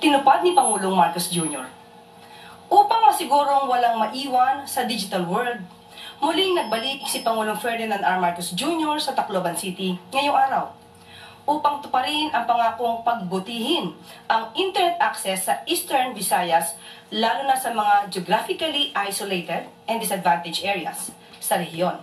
tinupad ni Pangulong Marcos Jr. Upang masigurong walang maiwan sa digital world, muling nagbalik si Pangulong Ferdinand R. Marcos Jr. sa Tacloban City ngayong araw upang tuparin ang pangakong pagbutihin ang internet access sa Eastern Visayas, lalo na sa mga geographically isolated and disadvantaged areas sa rehiyon.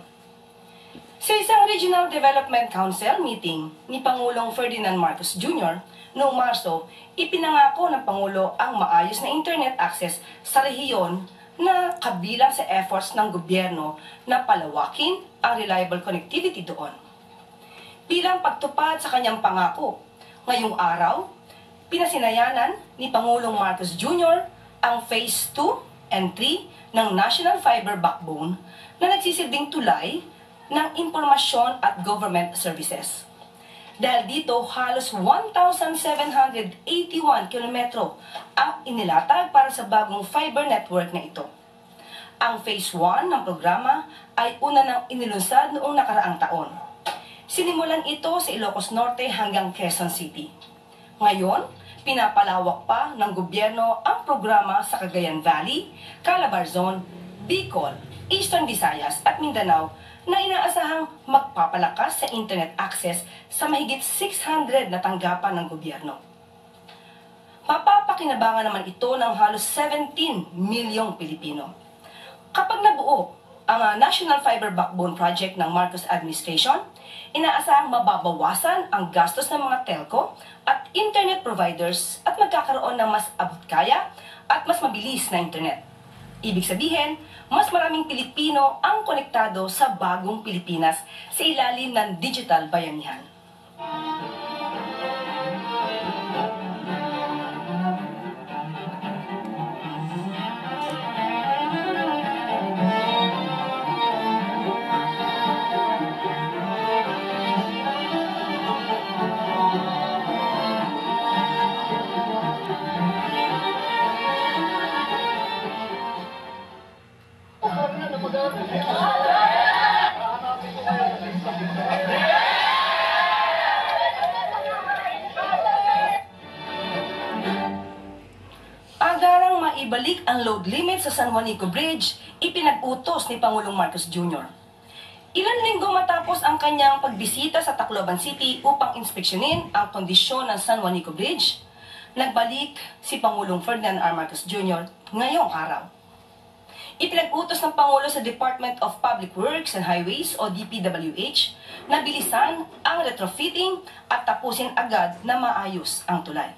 Sa isang Regional Development Council meeting ni Pangulong Ferdinand Marcos Jr. noong Marso, ipinangako ng Pangulo ang maayos na internet access sa rehiyon na kabilang sa efforts ng gobyerno na palawakin ang reliable connectivity doon. Bilang pagtupad sa kanyang pangako, ngayong araw, pinasinayanan ni Pangulong Marcos Jr. ang Phase 2 and 3 ng National Fiber Backbone na nagsisilbing tulay ng impormasyon at government services. Dahil dito, halos 1,781 kilometro ang inilatag para sa bagong fiber network na ito. Ang Phase 1 ng programa ay una nang inilunsad noong nakaraang taon. Sinimulan ito sa Ilocos Norte hanggang Quezon City. Ngayon, pinapalawak pa ng gobyerno ang programa sa Cagayan Valley, Calabarzon, Bicol, Eastern Visayas at Mindanao na inaasahang magpapalakas sa internet access sa mahigit 600 na tanggapan ng gobyerno. Mapapakinabangan naman ito ng halos 17 milyong Pilipino. Kapag nabuo ang National Fiber Backbone Project ng Marcos Administration, inaasahang mababawasan ang gastos ng mga telco at internet providers at magkakaroon ng mas abot-kaya at mas mabilis na internet. Ibig sabihin, mas maraming Pilipino ang konektado sa bagong Pilipinas sa ilalim ng digital bayanihan. Agarang maibalik ang load limit sa San Juanico Bridge, ipinag-utos ni Pangulong Marcos Jr. Ilang linggo matapos ang kanyang pagbisita sa Tacloban City upang inspeksyonin ang kondisyon ng San Juanico Bridge, nagbalik si Pangulong Ferdinand R. Marcos Jr. ngayong araw. Ipinag-utos ng Pangulo sa Department of Public Works and Highways o DPWH na bilisan ang retrofitting at tapusin agad na maayos ang tulay.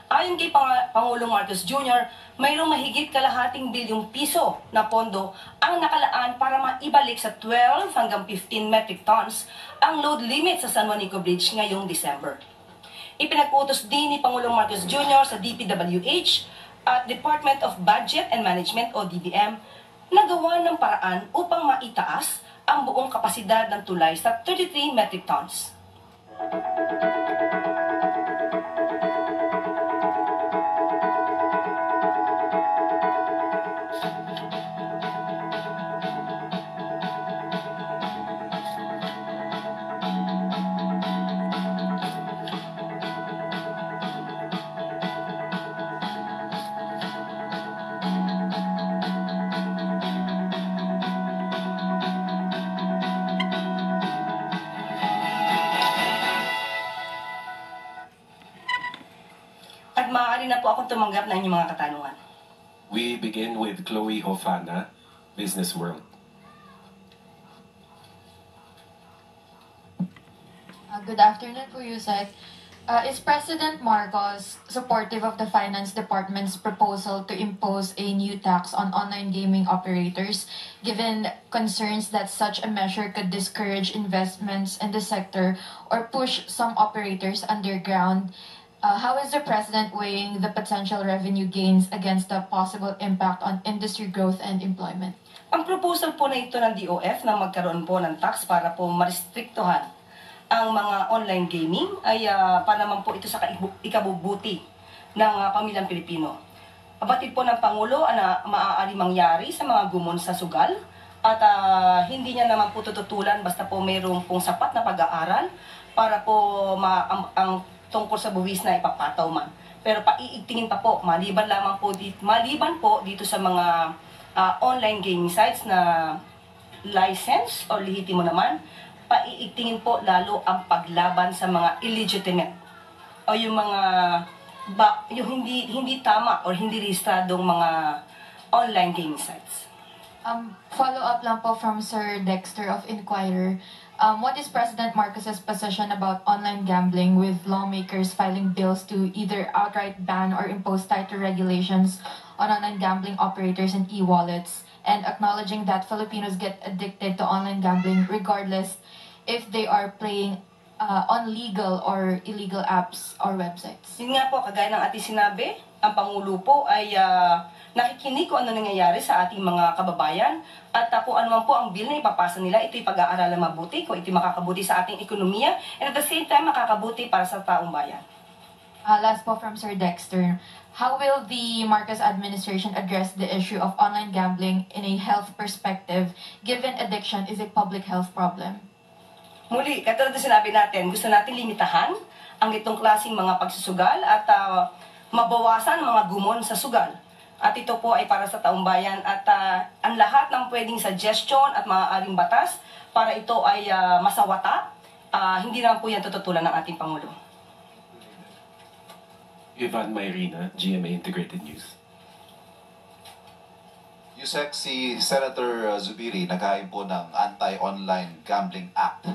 Ayon kay Pangulong Marcos Jr., mayroong mahigit kalahating bilyong piso na pondo ang nakalaan para maibalik sa 12 hanggang 15 metric tons ang load limit sa San Juanico Bridge ngayong December. Ipinag-utos din ni Pangulong Marcos Jr. sa DPWH at Department of Budget and Management o DBM na gawa ng paraan upang maitaas ang buong kapasidad ng tulay sa 33 metric tons. At maaari na po akong tumanggap ng inyong mga katanungan. We begin with Chloe Hofana, Business World. Good afternoon po, Yusek. Is President Marcos supportive of the Finance Department's proposal to impose a new tax on online gaming operators, given concerns that such a measure could discourage investments in the sector or push some operators underground? How is the President weighing the potential revenue gains against the possible impact on industry growth and employment? Ang proposal po na ito ng DOF na magkaroon po ng tax para po marestriktuhan ang mga online gaming ay para naman po ito sa ikabubuti ng pamilyang Pilipino. Batid po ng Pangulo na maaari mangyari sa mga gumon sa sugal at hindi niya naman po tututulan basta po mayroong pong sapat na pag-aaral para po ang tungkol sa buwis na ipapataw man. Pero paiigtingin pa po, maliban po dito sa mga online gaming sites na license o lihitimo naman, paiigtingin po lalo ang paglaban sa mga illegitimate o yung mga yung hindi tama or hindi rehistradong mga online gaming sites. Follow up lang po from Sir Dexter of Inquirer. What is President Marcos's position about online gambling with lawmakers filing bills to either outright ban or impose tighter regulations on online gambling operators and e-wallets, and acknowledging that Filipinos get addicted to online gambling regardless if they are playing on legal or illegal apps or websites? Yun nga po, kagaya ng ating sinabi, ang Pangulo po ay nakikinig kung ano nangyayari sa ating mga kababayan at kung ano man po ang bill na ipapasa nila, ito'y pag-aaralan mabuti, kung ito'y makakabuti sa ating ekonomiya, and at the same time makakabuti para sa taong bayan. Last po from Sir Dexter. How will the Marcos administration address the issue of online gambling in a health perspective, given addiction is a public health problem? Muli, katulad na sinabi natin, gusto natin limitahan ang itong klaseng mga pagsusugal at mabawasan ang mga gumon sa sugal. At ito po ay para sa taong bayan at ang lahat ng pwedeng suggestion at maaaring batas para ito ay masawata, hindi naman po yan tututulan ng ating Pangulo. Ivan Mayrina, GMA Integrated News. Yusek, si Senator Zubiri naghain po ng Anti-Online Gambling Act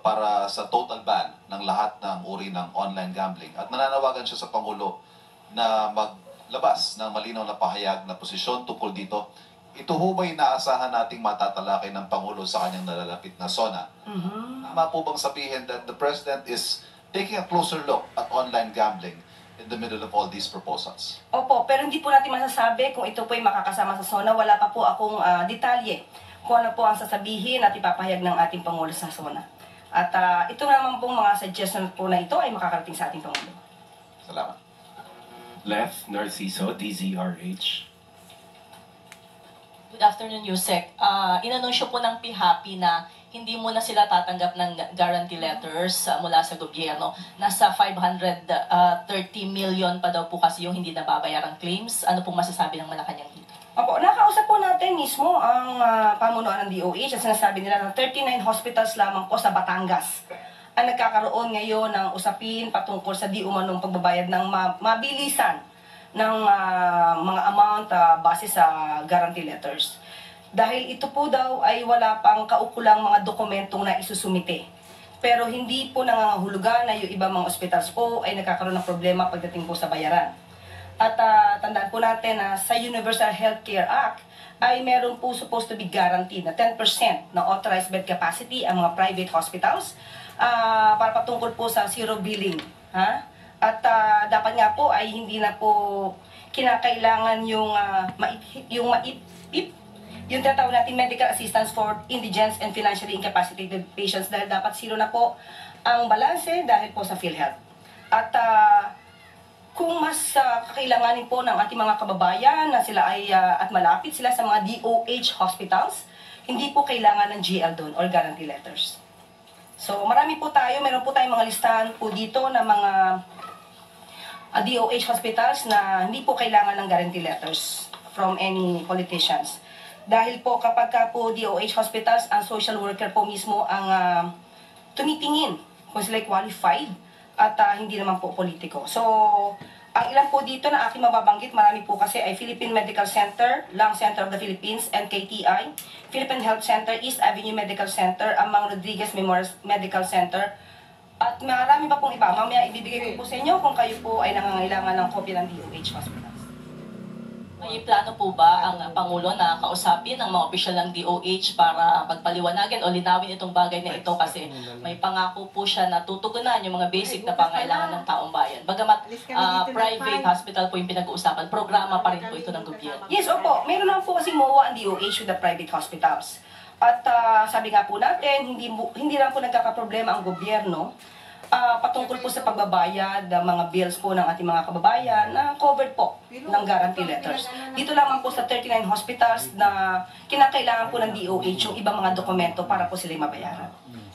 para sa total ban ng lahat ng uri ng online gambling. At nananawagan siya sa Pangulo na maglabas ng malinaw na pahayag na posisyon tungkol dito. Ito ho ba inaasahan nating matatalakay ng Pangulo sa kanyang nalalapit na SONA? Tama po bang sabihin that the President is taking a closer look at online gambling in the middle of all these proposals? Opo, pero hindi po natin masasabi kung ito po ay makakasama sa SONA. Wala pa po akong detalye kung ano po ang sasabihin at ipapahayag ng ating Pangulo sa SONA. At ito naman pong mga suggestion po na ito ay makakarating sa ating Pangulo. Salamat. Left Narciso, DZRH. Good afternoon, Yusek. Inanunsyo po ng PHAPI na hindi muna sila tatanggap ng guarantee letters mula sa gobyerno. Nasa 530 million pa daw po kasi yung hindi nababayarang claims. Ano pong masasabi ng Malacanang dito? Opo, nakausap po natin mismo ang pamunuan ng DOH at sinasabi nila na 39 hospitals lamang po sa Batangas ang nagkakaroon ngayon ng usapin patungkol sa di umanong pagbabayad ng mabilisan ng mga amount base sa guarantee letters. Dahil ito po daw ay wala pang kaukulang mga dokumentong na isusumite. Pero hindi po nangangahulugan na yung ibang mga hospitals po ay nagkakaroon ng problema pagdating po sa bayaran. At tandaan po natin na sa Universal Healthcare Act ay meron po supposed to be guaranteed na 10% na authorized bed capacity ang mga private hospitals para patungkol po sa zero billing. At dapat nga po ay hindi na po kinakailangan yung yung tatawag natin medical assistance for indigents and financially incapacitated patients dahil dapat zero na po ang balanse dahil po sa PhilHealth. At kung mas kakailanganin po ng ating mga kababayan na sila ay at malapit sila sa mga DOH hospitals, hindi po kailangan ng GL doon or guarantee letters. So marami po tayo, meron po tayong mga listahan po dito na mga DOH hospitals na hindi po kailangan ng guarantee letters from any politicians. Dahil po kapag po DOH hospitals, ang social worker po mismo ang tumitingin kung sila qualified at hindi naman po politiko. So, ang ilan po dito na aking mababanggit, marami po kasi ay Philippine Medical Center, Lung Center of the Philippines, NKTI, Philippine Health Center, East Avenue Medical Center, Amang Rodriguez Memorial Medical Center, at marami pa pong iba. Mamaya ibibigay ko po sa inyo kung kayo po ay nangangailangan ng kopya ng DOH hospitals. May plano po ba ang Pangulo na kausapin ang mga opisyal ng DOH para pagpaliwanagan o linawin itong bagay na ito kasi may pangako po siya na tutugunan yung mga basic na pangailangan ng taong bayan. Bagamat private hospital po yung pinag-uusapan, programa pa rin po ito ng gobyerno. Yes, opo. Meron naman po kasi MOA ang DOH with the private hospitals. At sabi nga po natin, hindi lang po nagkakaproblema ang gobyerno patungkol po sa pagbabayad ng mga bills po ng ating mga kababayan na covered po ng guarantee letters. Dito lamang po sa 39 hospitals na kinakailangan po ng DOH yung ibang mga dokumento para po sila mabayaran.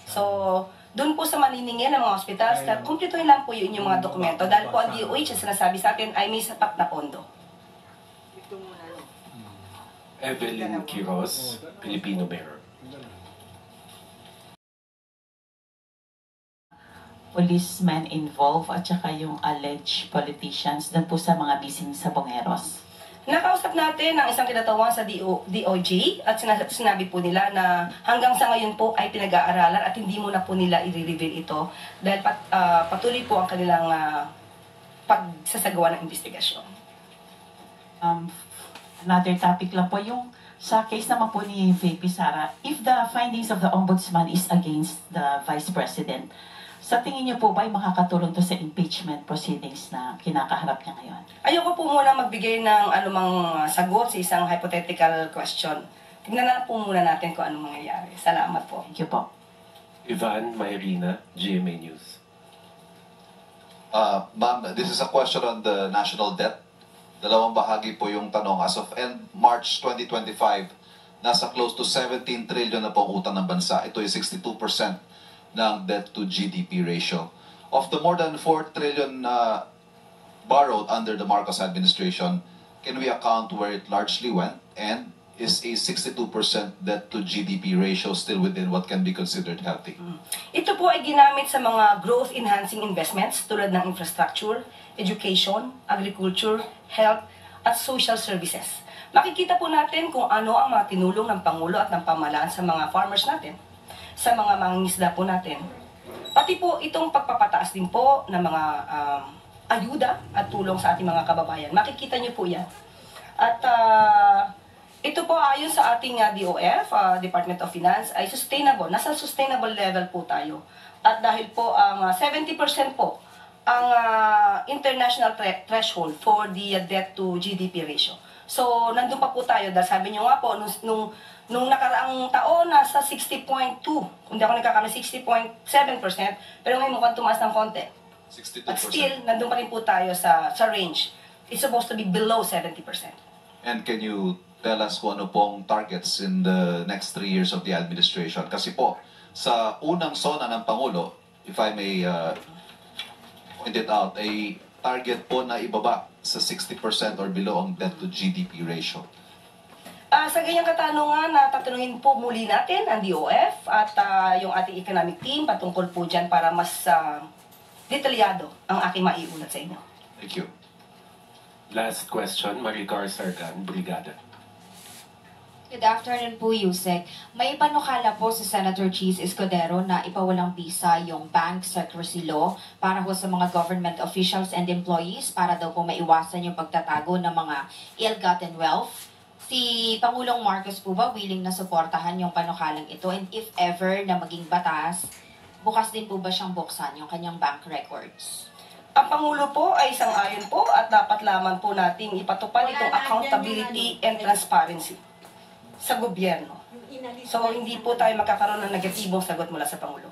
So, doon po sa maniningil ng mga hospitals na kumplituhin lang po yung inyong mga dokumento dahil po ang DOH ang sinasabi sa atin ay may sapat na pondo. Evelyn Quiroz, Filipino Mirror. Policemen involved at saka yung alleged politicians doon po sa mga missing sa Bongeros. Nakausap natin ang isang kinatawan sa DOJ at sinabi po nila na hanggang sa ngayon po ay pinag-aaralan at hindi muna po nila i-reveal ito dahil patuloy po ang kanilang pagsasagawa ng investigasyon. Another topic lang po yung sa case naman po ni VP Sara, if the findings of the Ombudsman is against the Vice President, sa tingin niyo po ba ay makakatulong to sa impeachment proceedings na kinakaharap niya ngayon? Ayoko po muna magbigay ng anumang sagot sa isang hypothetical question. Tignan na po muna natin kung anong mangyayari. Salamat po. Thank you po. Ivan Mayrina, GMA News. Ma'am, this is a question on the national debt. Dalawang bahagi po yung tanong. As of end March 2025, nasa close to 17 trillion na po ang utang ng bansa. Ito ay 62% ng debt to GDP ratio. Of the more than 4 trillion borrowed under the Marcos administration, can we account where it largely went? And is a 62% debt to GDP ratio still within what can be considered healthy? Ito po ay ginamit sa mga growth-enhancing investments tulad ng infrastructure, education, agriculture, health, at social services. Makikita po natin kung ano ang mga tinulong ng Pangulo at ng pamahalaan sa mga farmers natin, sa mga mangingisda po natin. Pati po itong pagpapataas din po ng mga ayuda at tulong sa ating mga kababayan. Makikita niyo po yan. At ito po ayon sa ating DOF, Department of Finance, ay sustainable. Nasa sustainable level po tayo. At dahil po ang 70% po ang international threshold for the debt to GDP ratio. So, nandun pa po tayo. Dahil sabi nyo nga po, nung nakaraang taon, nasa 60.2. Kung di ako nagkakamali, 60.7%. Pero ngayon mukhang tumaas ng konti. 62%. At still, nandun pa rin po tayo sa range. It's supposed to be below 70%. And can you tell us kung ano pong targets in the next 3 years of the administration? Kasi po, sa unang sona ng Pangulo, if I may point it out, ay target po na ibaba sa 60% or below ang debt to GDP ratio. Sa ganyang katanungan, tatanungin po muli natin ang DOF at yung ating economic team patungkol po dyan para mas detalyado ang aking maiulat sa inyo. Thank you. Last question, Maricar Sargan, Brigada. Good afternoon po, Yusek. May panukala po si Senator Cheese Escudero na ipawalang bisa yung bank secrecy law para ho sa mga government officials and employees para daw po maiwasan yung pagtatago ng mga ill-gotten wealth. Si Pangulong Marcos po ba willing na suportahan yung panukalang ito? And if ever na maging batas, bukas din po ba siyang buksan yung kanyang bank records? Ang Pangulo po ay sang-ayon po at dapat lamang po nating ipatupad itong accountability and transparency sa gobyerno. So, hindi po tayo magkakaroon ng negatibong sagot mula sa Pangulo.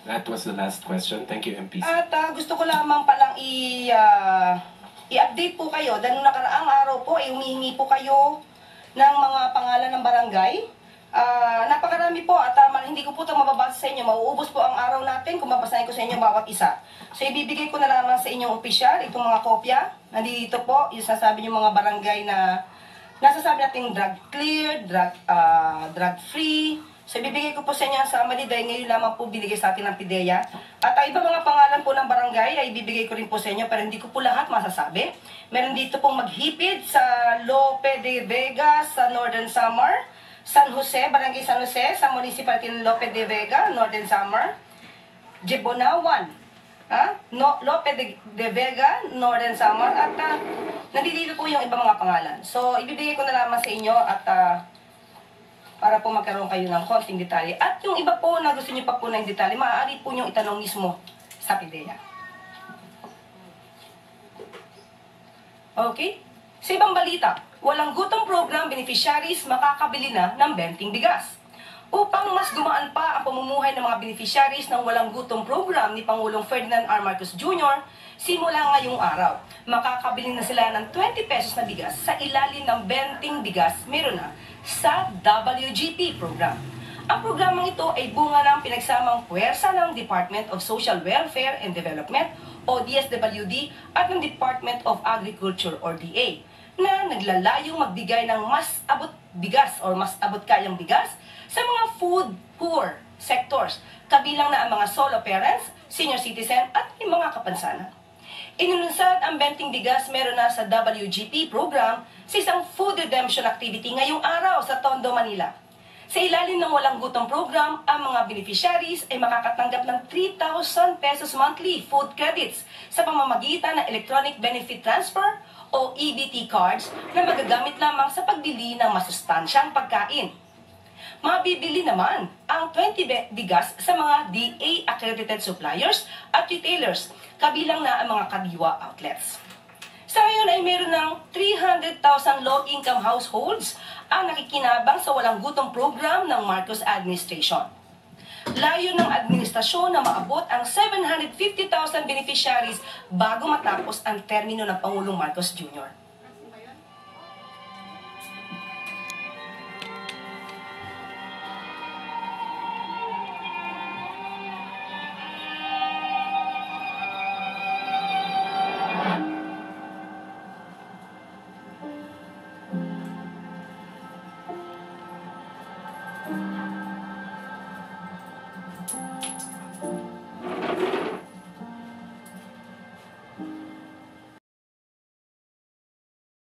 That was the last question. Thank you, MPC. At gusto ko lamang palang i-update po kayo dahil nung nakaraang araw po ay humihingi po kayo ng mga pangalan ng barangay. Napakarami po at hindi ko po ito mababasa sa inyo. Mauubos po ang araw natin kung mabasahin ko sa inyo bawat isa. So ibibigay ko na lamang sa inyong opisyal itong mga kopya. Nandito po yung sasabi niyo mga barangay na nasasabi natin drug clear, drug free. So ibibigay ko po sa inyo sa Maliday, ngayon lamang po binigay sa atin ng PIDEA. At iba mga pangalan po ng barangay ay ibibigay ko rin po sa inyo pero hindi ko po lahat masasabi. Meron dito pong Maghipid sa Lope de Vega sa Northern Samar, San Jose, Barangay San Jose sa Municipality ng Lope de Vega, Northern Samar, Jebonawan, Lope de Vega, Northern Samar at nandito po yung iba mga pangalan. So ibibigay ko na lamang sa inyo at para po magkaroon kayo ng konting detalye. At yung iba po na gusto niyo pa po ng detalye, maaari po nyo itanong mismo sa PIDEA. Okay? Sa ibang balita, walang gutom program beneficiaries makakabili na ng benting bigas. Upang mas gumaan pa ang pamumuhay ng mga beneficiaries ng walang gutom program ni Pangulong Ferdinand R. Marcos Jr., simula ngayong araw, makakabili na sila ng 20 pesos na bigas sa ilalim ng benting bigas meron na sa WGP program. Ang programang ito ay bunga ng pinagsamang puwersa ng Department of Social Welfare and Development o DSWD at ng Department of Agriculture or DA na naglalayong magbigay ng mas abot bigas or mas abot kayang bigas sa mga food poor sectors, kabilang na ang mga solo parents, senior citizen at yung mga kapansanan. Inununsad ang benting bigas meron na sa WGP program sa isang food redemption activity ngayong araw sa Tondo, Manila. Sa ilalim ng Walang Gutom program, ang mga beneficiaries ay makakatanggap ng 3,000 pesos monthly food credits sa pamamagitan ng Electronic Benefit Transfer o EBT cards na magagamit lamang sa pagbili ng masustansyang pagkain. Mabibili naman ang 20 bigas sa mga DA-accredited suppliers at retailers, kabilang na ang mga kadiwa outlets. Sa ngayon ay meron ng 300,000 low-income households ang nakikinabang sa Walang Gutom program ng Marcos administration. Layo ng administrasyon na maabot ang 750,000 beneficiaries bago matapos ang termino ng Pangulong Marcos Jr.